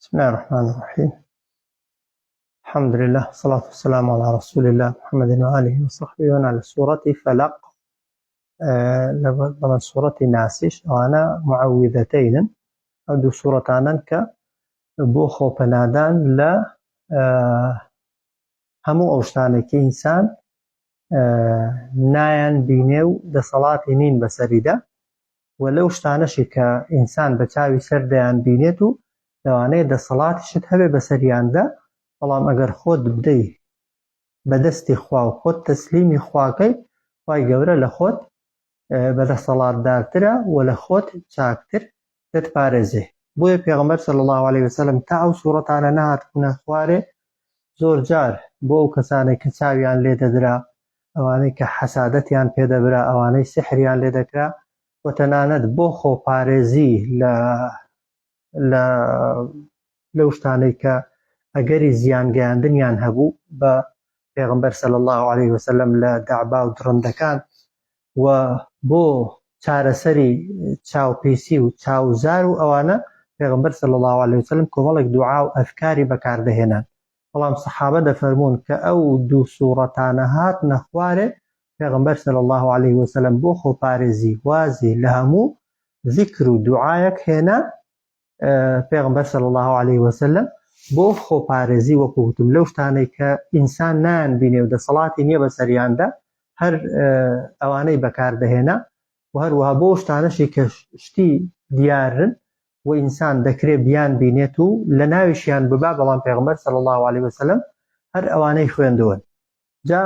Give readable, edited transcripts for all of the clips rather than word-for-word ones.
بسم الله الرحمن الرحيم. الحمد لله والصلاة والسلام على رسول الله محمد وآله وصحبه وعلى سورة فلق. طبعا سورة ناسش وأنا معوذتين أو سورة عنك بوخو بنادان لا همو أوشتانك إنسان نايان بينيو دا صلاة نين بسريدة ولو شتانشي كإنسان بتاوي سرديان بينيتو لەوانەیە دەسەڵاتیشت هەبێ بەسەریاندا، بەڵام ئەگەر خۆت بدەی بەدەستی خوا و خۆت تەسلیمی خواکەی، خوای گەورە لە خۆت بەدەسەڵاتدارترە و لە خۆت چاکتر دەتپارێزێ. بۆیە پێغەمبەر صلی الله عليه وسلم تا ئەو سوورەتانە نهاتبوونە خوارێ زۆر جار بۆ ئەو کەسانەی کە چاویان لێ دەدرا، ئەوانەی کە حەسادەتیان پێدەبرا، ئەوانەی سحریان لێ دەکرا، و تەنانەت بۆ خۆپارێزی لەو شتانەی کە ئەگەری زیانگەیاندنیان هەبوو بە پێغەمبەر صلی الله عليه وسلم لە دەعبا و درڕندەکان، و بۆ چارەسەری چاوپیسی و چاوزار و ئەوانە پێغەمبەر صلی الله عليه وسلم کۆمەڵێک دوعا و ئەفکاری بەکاردەهێنان. بەڵام سەحابە دەفەرمون کە ئەو دوو سوورەتانە هاتنە خوارێ، پێغەمبەر صلی الله عليه وسلم بۆ خۆپارێزی وازی لە هەموو ذیکر و دوعایەک هێنا. پێغەمبەر صلی الله عليه وسلم بۆ خۆپارێزی وەکوتم لەو شتانەی کە ئینسان نان بینێ و دەسەڵاتی نییە بەسەریاندا، هەر ئەوانەی بەکاردەهێنا، و هەروەها بۆ شتانەشی کە شتی دیارن و ئینسان دەکرێت بیان بینێت و لە ناویشیان ببا، بەڵام پێغەمبەر صلی الله عليه وسلم هەر ئەوانەی خوێندوون. جا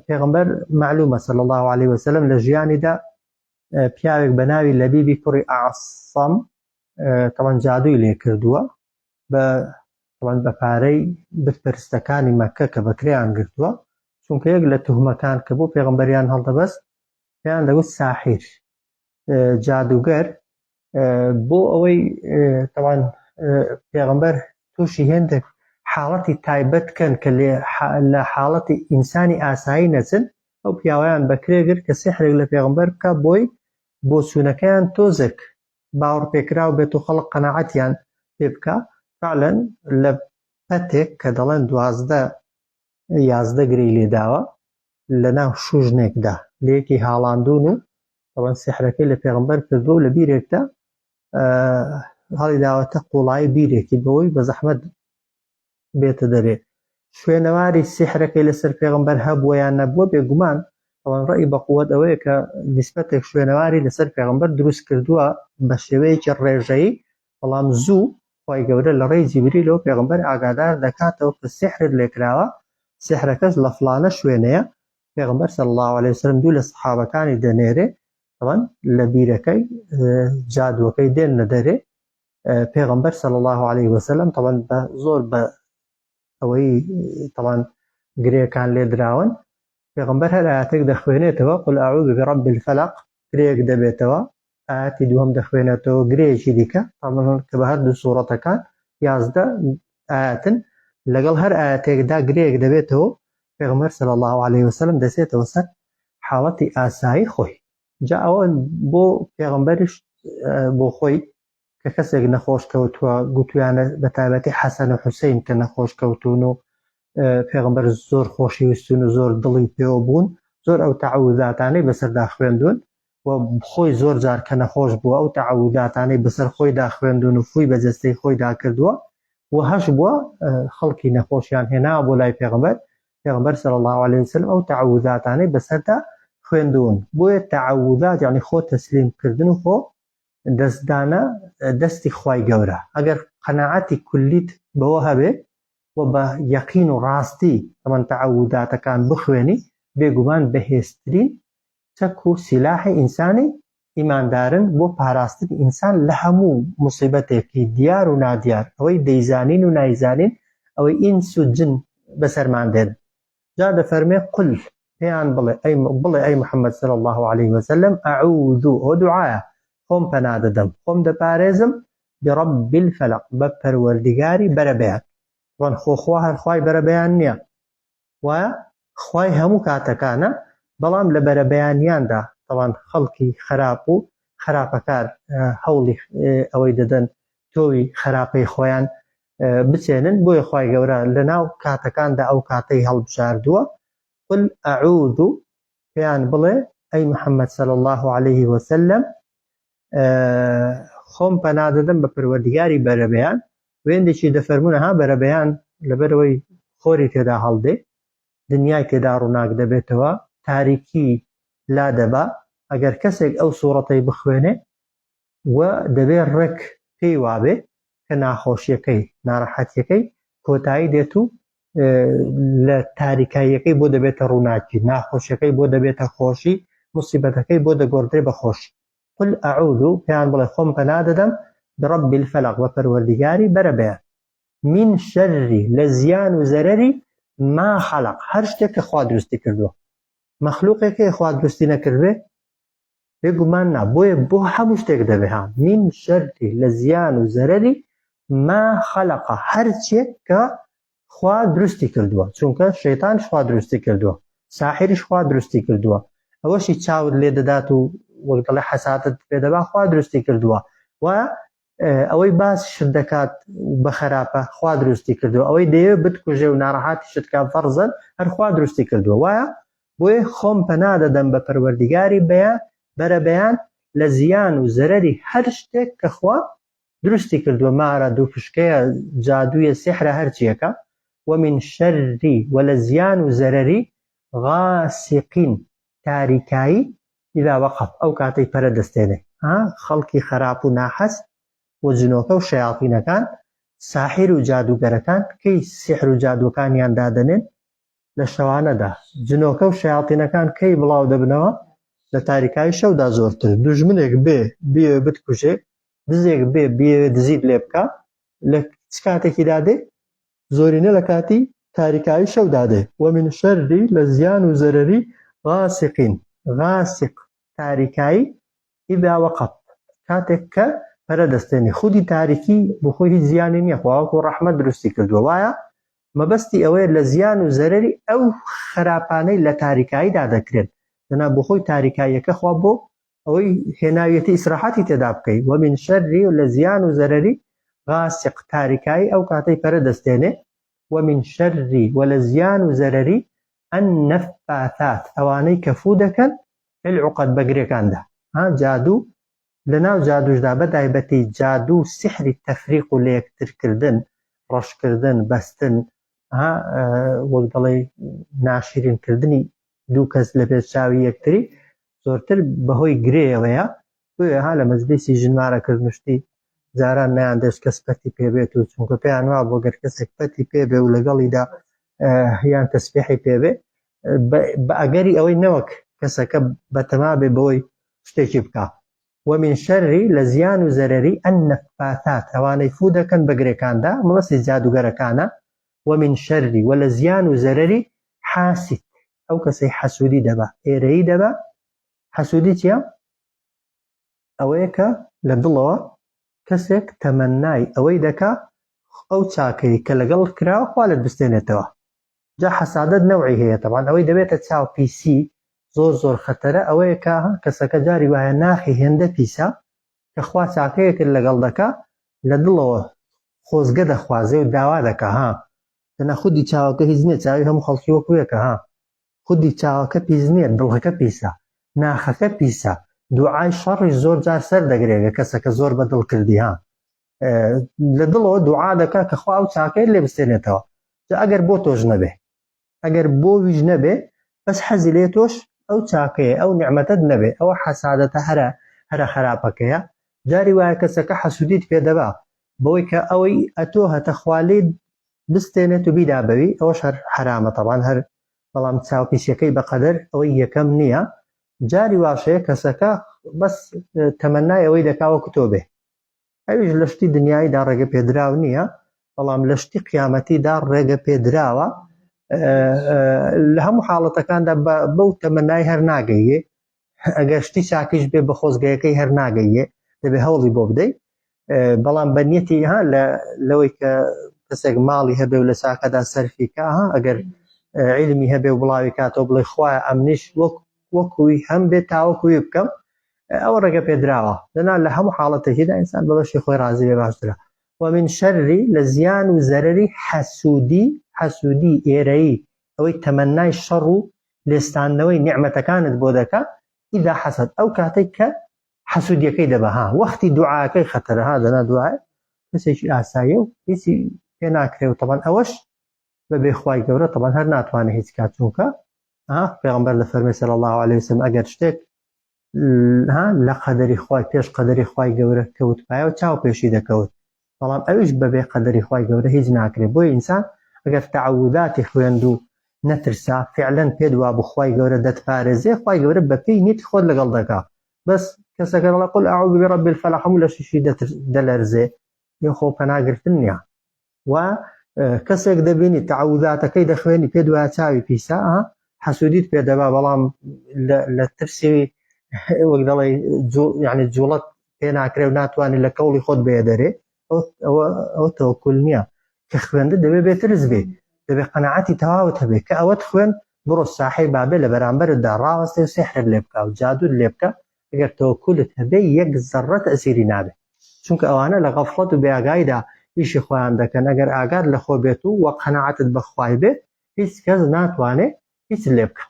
پێغەمبەر معلومە صلی الله عليه وسلم لە ژیانیدا پیاوێک بە ناوی لەبیبی کوڕی ئەعسەم طبعا جادووی لێ کردووە بە پارەی بتپەرستەکانی مەککە کە بەکرێیان گرتووە، چونکە یەک لە توهمەکان کە بۆ پێغەمبەریان هەڵدەبەست پێیان دەگوت ساحیر، جادوگەر، بۆ ئەوەی طبعا پێغەمبەر تووشی هێندێک حاڵەتی تایبەت کەن کە لە حاڵەتی ئینسانی ئاسایی نەچن، ئەو پیاوەیان بەکرێ گرت کە سحرێک لە پێغەمبەر بکە بۆی بۆ چوونەکەیان تۆزێک باوەڕ پێکراو بێت و خەڵق قەناعەتیان پێ بکە. فعلەن لە پەتێک کە دەڵێن 11 گرەی لێداوە لە ناو شوژنێکدا لەیەکی هاڵاندون، و طبعا سحرەکەی لە پێغەمبەر کردو و لە بیرێکدا هەڵی داوەتە قوڵایی بیرێکی بەوەی بە زەحمەت بێتە دەرێ. شوێنەواری سحرەکەی لەسەر پێغەمبەر هەبووە یان نەبووە، بێگومان طبعا ڕەئی بەقووەت ئەوەیە کە نسبەتێک شوێنەواری لەسەر پێغەمبەر دروست کردووە بە شێوەیەکی ڕێژەیی، بەڵام زوو خوای گەورە لە ڕێی جیبریلەوە پێغەمبەر ئاگادار دەکاتەوە کە سحرت لێکراوە، سحرەکەش لە فلانە شوێنەیە. پێغەمبەر صلی الله عليه وسلم دوو لە سەحابەکانی دەنێرێ، طبعا لە بیرەکەی جادوەکەی دێنە دەرێ. پێغەمبەر صلی الله عليه وسلم طبعا زۆر بە ئەوەی طبعا گرێەکان لێ دراون، پێغەمبەر هەر ئاەتێک دەخوێنێتەوە، قل ئەعوذ برب الفەلق، گرێیەک دەبێتەوە، ئاەتی دووەم دەخوێنێتەوە، گرێیەکی دیکە، کە بە هەردوو سوورەتەکان 11 ئاەتن، لەگەڵ هەر ئاەتێکدا گرێیەک دەبێتەوە. پێغەمبەر صلی الله عليه وسلم دەسێتەوە سەر حاڵەتی ئاسایی خۆی. جا ئەوە بۆ پێغەمبەرش بۆ خۆی کە کەسێک نەخۆش کەوتووە، گوتویانە بە تایبەتی حەسەن و حوسەین کە نەخۆش کەوتون و پێغەمبەر زۆر خۆشی ویستون و زۆر دڵی پێوە بوون، زۆر ئەو تەعەووذاتانەی بەسەردا خوێندون، و خۆی زۆر جار کە نەخۆش بووە ئەو تەعەووذاتانەی بەسەر خۆیدا خوێندون و فووی بە جەستەی خۆیدا کردووە، و هەش بووە خەڵکی نەخۆشیان هێناوە بۆ لای پێغەمبەر صلی الله عليه وسلم ئەو تەعەووذاتانەی بەسەردا خوێندون. بۆیە تەعەووذات یعنی خۆ تەسلیم کردن و خۆ دەستدانە دەستی خوای گەورە. ئەگەر قەناعەتی کولیت بەوە هەبێ و بە یەقین و ڕاستی ئەمە تەعەووذاتەکان بخوێنی، بێگومان بەهێزترین چەک و سیلاحی ئینسانی ئیماندارن بۆ پاراستنی ئینسان لە هەموو موسیبەتێکی دیار و نادیار، ئەوەی دەیزانین و نایزانین، ئەوەی ئینس و جن بەسەرمان دێن. جا دەفەرمێ قل، پێیان بڵێ ئەی محەممەد صلی الله عليه وسلم، ئەعوذ، ئەو دوعایە، خۆم پەنا دەدەم، خۆم دەپارێزم برب الفەلق، بە پەروەردگاری بەرەبەیان. وان خۆخوا هەر خوای بەرەبەیان نییە، و خوای هەموو کاتەکانە، بەڵام لە بەرەبەیانیاندا طبعا خەڵکی خراپ و خراپەکار هەوڵی ئەوەی دەدەن تۆوی خراپەی خۆیان بچێنن بۆیە خوای گەورە لەناو کاتەکاندا ئەو کاتەی هەڵبژاردووە قل ئەعوذ پێیان بڵێ ئەی محەممەد صلی الله عليه وسلم خۆم پەنا دەدەم بە پەروەردگاری بەرەبەیان وێندێکی دەفەرمونە ها بەرەبەیان لەبەرەوەی خۆری تێدا هەڵدێ دنیای تێدا ڕووناک دەبێتەوە تاریکی لا دەبا ئەگەر کەسێک ئەو سوورەتەی بخوێنێ و دەبێ ڕێک پێی وابێ کە ناخۆشیەکەی ناڕەحەتیەکەی کۆتایی دێت و لە تاریکاییەکەی بۆ دەبێتە ڕووناکی ناخۆشیەکەی بۆ دەبێتە خۆشی موسیبەتەکەی بۆ دەگۆڕدرێ بە خۆشی قل ئەعوذ پێیان بڵێ خۆم پەنا دەدەم برب الفلق بە پەروەردگاری بەرەبەیان من شەری لە زیان و زەرەری ما خەلق هەر شتێک کە خوا دروستی کردووە مەخلووقێکی خوا دروستی نەکردوێ بێگومان نا بۆیە بۆ هەموو شتێک دەبێ ها من شەری لە زیان و زەرەری ما خەلق هەرچێک کە خوا دروستی کردووە چونکە شەیتانش خوا دروستی کردووە ساحریش خوا دروستی کردووە ئەوەشی چاوت لێ دەدات و وەک دەڵێ حەساتت پێ دەبا خوا دروستی کردووە و ئەوەی باس شت دەکات بە خراپە خوا دروستی کردووە ئەوەی دەیەوێت بتکوژێ و ناڕەحاتی شتکە فەرزەن هەر خوا دروستی کردووە وایە بۆیە خۆم پەنا دەدەم بە پەروەردگاری بەرەبەیان لە زیان و زەرەری هەر شتێک کە خوا دروستی کردووە مارە دوو پشکەیە جادوویە سحرە هەرچیەکە ومن شەری و لە زیان و زەرەری غاسقین تاریکایی ئیدا وەقف ئەو کاتەی پەرە دەستێنێ خەڵکی خراپ و ناحەس و جنۆکە و شەیاطینەکان ساحیر و جادوگەرەکان کەی سحر و جادوەکانیان دادەنێن لە شەوانەدا جنۆکە و شەیاطینەکان کەی بڵاو دەبنەوە لە تاریکایی شەودا زۆرتر دوژمنێک بێ بتکوژێ دزێک بێ دزیت لێ بکە لە چ کاتێکی دادێ زۆرینە لە کاتی تاریکایی شەودادێ ومن شەری لە زیان و زەرەری غاسقین غاسق تاریکایی ئیدا وەقف کاتێک کە پەرە دەستێنێ خودی تاریکی بۆ خۆی هیچ زیانی نییە خواوەکو ڕەحمەت دروستی کردووە وایە مەبەستی ئەوەیە لە زیان و زەرەری ئەو خراپانەی لە تاریکاییدا دەکرێت لەنا بۆ خۆی تاریکاییەکە خوا بۆ ئەوەی هێناویەتی ئیسراحەتی تێدا بکەی ومن شەری و لە زیان و زەرەری غاسق تاریکایی ئەو کاتەی پەرە دەستێنێ ومن شەری و لە زیان و زەرەری النەفاثات ئەوانەی کە فوو دەکەن فی العقد بەگرێکاندا جادوو لەناو جادوشدا بەتایبەتی جادوو سحری تەفریق و لە یەکترکردن ڕەشکردن بەستن وەک دەڵێ ناشرینکردنی دوو کەس لە پێشچاوی یەکتری زۆرتر بەهۆی گرێەوەیە بۆیە لە مەجلیسی ژنمارەکردنشتی جاران نیان دەست کەس پەتی پێبێت و چونکە پێیان وا بۆ گەر کەسێک پەتی پێبێ و لەگەڵیدا یان تەسبیحی پێبێ بە ئەگەری ئەوەی نەوەک کەسەکە بەتەما بێ بەوەی شتێکی بکە ومن شەری لە زیان و زەرەری النەفاثات ئەوانەی فوو دەکەن بەگرێکاندا مڵەسی جادوگەرەکانە ومن شەری و لە زیان و زەرەری حاسد ئەو کەسەی حەسوودی دەبا ئێرەیی دەبا حەسوودی چییە؟ ئەوەیە کە لە دڵەوە کەسێک تەمەنای ئەوەی دەکا ئەو چاکەی کە لەگەڵ کراوە خوا لێت بستێنێتەوە جا حەسادەت نەوعی هەیە تەبان ئەوەی دەبێتە چاو پیسی زۆر خەتەرە ئەوەیە کە کەسەکە جاری وایە ناخی هێندە پیسە کە خوا چاکەیە کرد لەگەڵ دەکا لە دڵەوە خۆزگە دەخوازێ و داوا دەکا لەنا خودی چاوەکە هیچ نییە چاوی هەموو خەڵکی وەکویەکە خودی چاوەکە پیس نییە دڵەکە پیسە ناخەکە پیسە دوعای شەڕی زۆر جار سەر دەگرێگە کەسەکە زۆر بەدڵ کردی لە دڵەوە دوعا دەکا کە خوا ئەو چاکەی لێ بستێنێتەوە جا ئەگەر بۆ تۆش نەبێ ئەگەر بۆ ویش نەبێ بەس حەزی لێ تۆش ئەو چاکەیە ئەو نیعمەتت نەبێ ئەوە حەسادەتە هەرە خراپەکەیە جاری وایە کەسەکە حەسوودیت پێدەبا بەوەی کە ئەوەی ئەتۆ هەتە خوا لێ بستێنێت و بیدا بەوی ئەوەش هەر حرامە تەبان هەر بەڵام چاوپیسیەکەی بەقەدەر ئەوەی یەکەم نییە جاری واشەیە کەسەکە بەس تەمەنای ئەوەی دەکاوەکو تۆ بێ ئەویش لە شتی دنیاییدا ڕێگە پێدراو نییە بەڵام لە شتی قیامەتیدا ڕێگە پێدراوە لە هەموو حاڵەتەکاندا بەو تەمەنای هەر ناگەیێ ئەگەر شتی چاکیش بێ بە خۆزگەیەکەی هەر ناگەیێ دەبێ هەوڵی بۆ بدەی بەڵام بەنیەتی لەوەی کە کەسێک ماڵی هەبێ و لە چاکەدا سەرفیکە ئەگەر علمی هەبێ و بڵاوی کاتەوە بڵێ خوایە ئەمنیش وەکوی هەم بێت تاوەکوی بکەم ئەو ڕێگە پێدراوە لەنا لە هەموو حاڵەتێکیدا ئینسان بەبەشی خۆی ڕازی بێ باشترە ومن شر لزيان وزرر حسودي إيري أو تمناي الشر لستانوي نعمة كانت بودكا إذا حسد أو كاتيك حسود يكيد بها وقت دعاء كي خطر هذا نا دعاء بس يجي آسايو يسي يناكريو طبعا أوش ببيخواي قورة طبعا هر ناتواني هيت كاتونكا پیغمبر لفرمي صلى الله عليه وسلم أجر شتك لقدري خواي بيش قدري خواي قورة كوت بايو تاو بيشي دا كوت طبعا أوش ببي قدري خواي قورة هيت ناكري بوي إنسان أجر تعوذاتي خويندو نترسا فعلا بيدوا بخواي قورة دات بارزي خواي قورة ببي نيت خود لقلدكا بس كسكر الله قل أعوذ برب الفلق ولا شي دلرزي يخو پناگرتنيا و كسك دبيني تعوذات كيد خويني بيدوا تاوي بيسا حسوديت بيدبا بلام لترسي وقدلي يعني جولت بينا كريو ناتواني لكولي خود بيدري او توكلنيا كخوين دبي بيترز بي دبي قناعتي تواوت بي كأوت خوين برو الصاحي بابي لبرانبر الدارا وستيو سحر الليبكا وجادو الليبكا اگر توكلت هبي يك ذره تاثيري نابه چونك اوانا لغفلت بياغايدا ايش خوان دكن اگر اگاد لخو بيتو وقناعت بخواي به هيڅ کس ناتوانه هیڅ لبکا